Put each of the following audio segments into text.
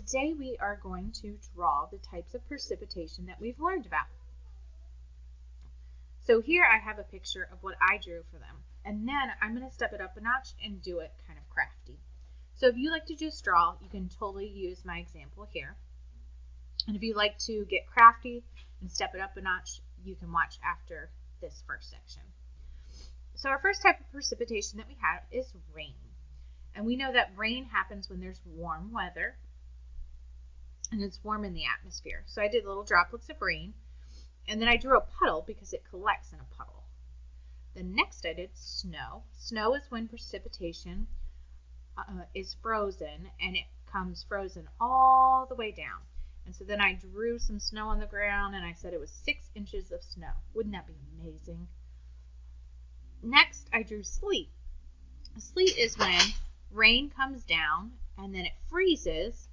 today we are going to draw the types of precipitation that we've learned about. So here I have a picture of what I drew for them, and then I'm going to step it up a notch and do it kind of crafty. So if you like to just draw, you can totally use my example here. And if you like to get crafty and step it up a notch, you can watch after this first section. So our first type of precipitation that we have is rain. And we know that rain happens when there's warm weather and it's warm in the atmosphere. So I did little droplets of rain, and then I drew a puddle because it collects in a puddle. Then next I did snow. Snow is when precipitation is frozen, and it comes frozen all the way down. And so then I drew some snow on the ground, and I said it was 6 inches of snow. Wouldn't that be amazing? Next, I drew sleet. Sleet is when rain comes down, and then it freezes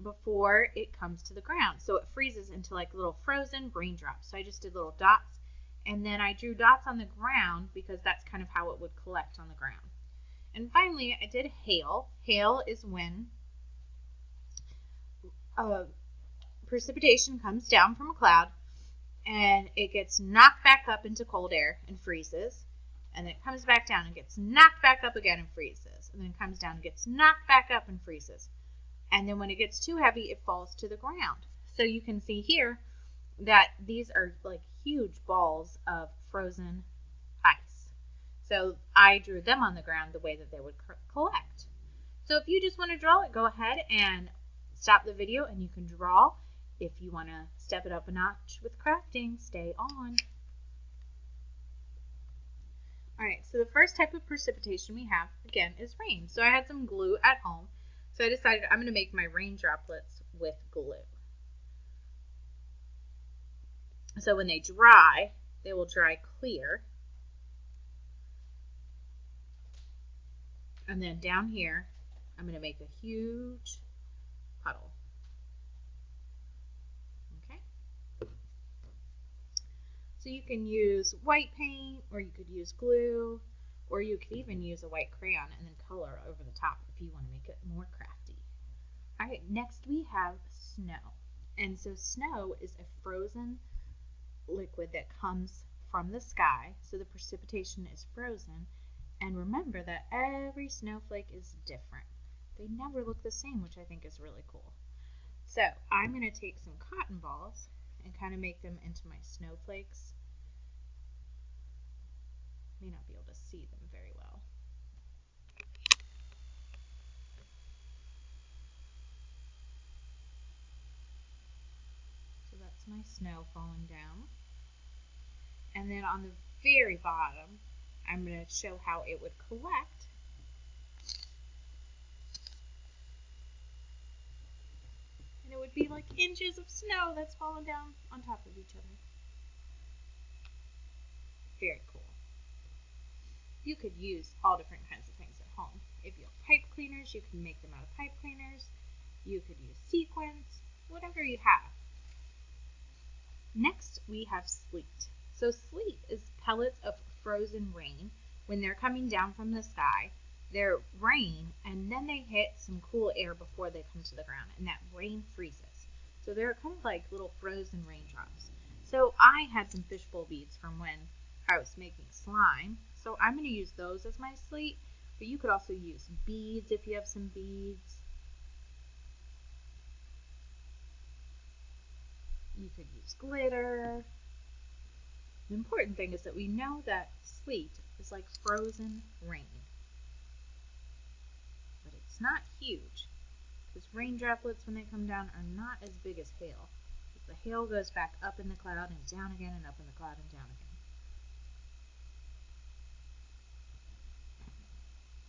before it comes to the ground. So it freezes into like little frozen raindrops. So I just did little dots, and then I drew dots on the ground because that's kind of how it would collect on the ground. And finally, I did hail. Hail is when precipitation comes down from a cloud, and it gets knocked back up into cold air and freezes, and then it comes back down and gets knocked back up again and freezes, and then it comes down and gets knocked back up and freezes. And then when it gets too heavy, it falls to the ground. So you can see here that these are like huge balls of frozen ice. So I drew them on the ground the way that they would collect. So if you just want to draw it, go ahead and stop the video and you can draw. If you want to step it up a notch with crafting, stay on. Alright, so the first type of precipitation we have, again, is rain. So I had some glue at home. So I decided I'm going to make my rain droplets with glue. So when they dry, they will dry clear. And then down here, I'm going to make a huge puddle. Okay. So you can use white paint, or you could use glue, or you could even use a white crayon and then color over the top if you want to make it more crafty. All right, next we have snow. And so snow is a frozen liquid that comes from the sky. So the precipitation is frozen. And remember that every snowflake is different. They never look the same, which I think is really cool. So I'm going to take some cotton balls and kind of make them into my snowflakes. May not be able to see them very well. So that's my snow falling down. And then on the very bottom, I'm going to show how it would collect. And it would be like inches of snow that's fallen down on top of each other. Very cool. You could use all different kinds of things at home. If you have pipe cleaners, you can make them out of pipe cleaners. You could use sequins, whatever you have. Next, we have sleet. So sleet is pellets of frozen rain. When they're coming down from the sky, they're rain, and then they hit some cool air before they come to the ground, and that rain freezes. So they're kind of like little frozen raindrops. So I had some fishbowl beads from when I was making slime. So I'm going to use those as my sleet, but you could also use beads if you have some beads. You could use glitter. The important thing is that we know that sleet is like frozen rain. But it's not huge, because rain droplets, when they come down, are not as big as hail. The hail goes back up in the cloud and down again and up in the cloud and down again.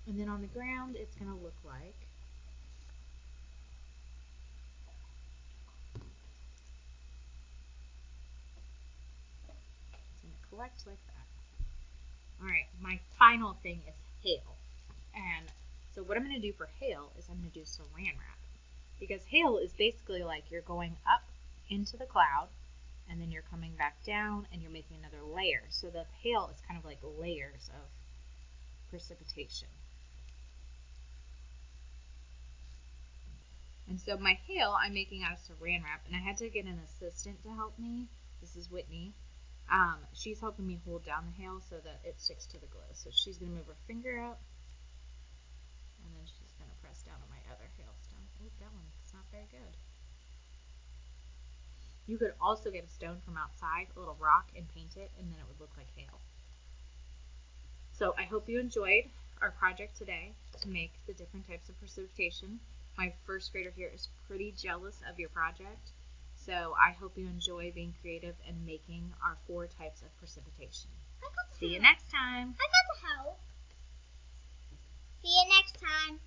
And then on the ground, it's going to look like it's going to collect like that. Alright, my final thing is hail. And so what I'm going to do for hail is I'm going to do saran wrap. Because hail is basically like you're going up into the cloud, and then you're coming back down, and you're making another layer. So the hail is kind of like layers of precipitation. And so my hail I'm making out of saran wrap, and I had to get an assistant to help me. This is Whitney. She's helping me hold down the hail so that it sticks to the glue. So she's going to move her finger out, and then she's going to press down on my other hail stone. Oh, that one's not very good. You could also get a stone from outside, a little rock, and paint it, and then it would look like hail. So I hope you enjoyed our project today to make the different types of precipitation. My first grader here is pretty jealous of your project. So I hope you enjoy being creative and making our 4 types of precipitation. See you next time. I got to help. See you next time.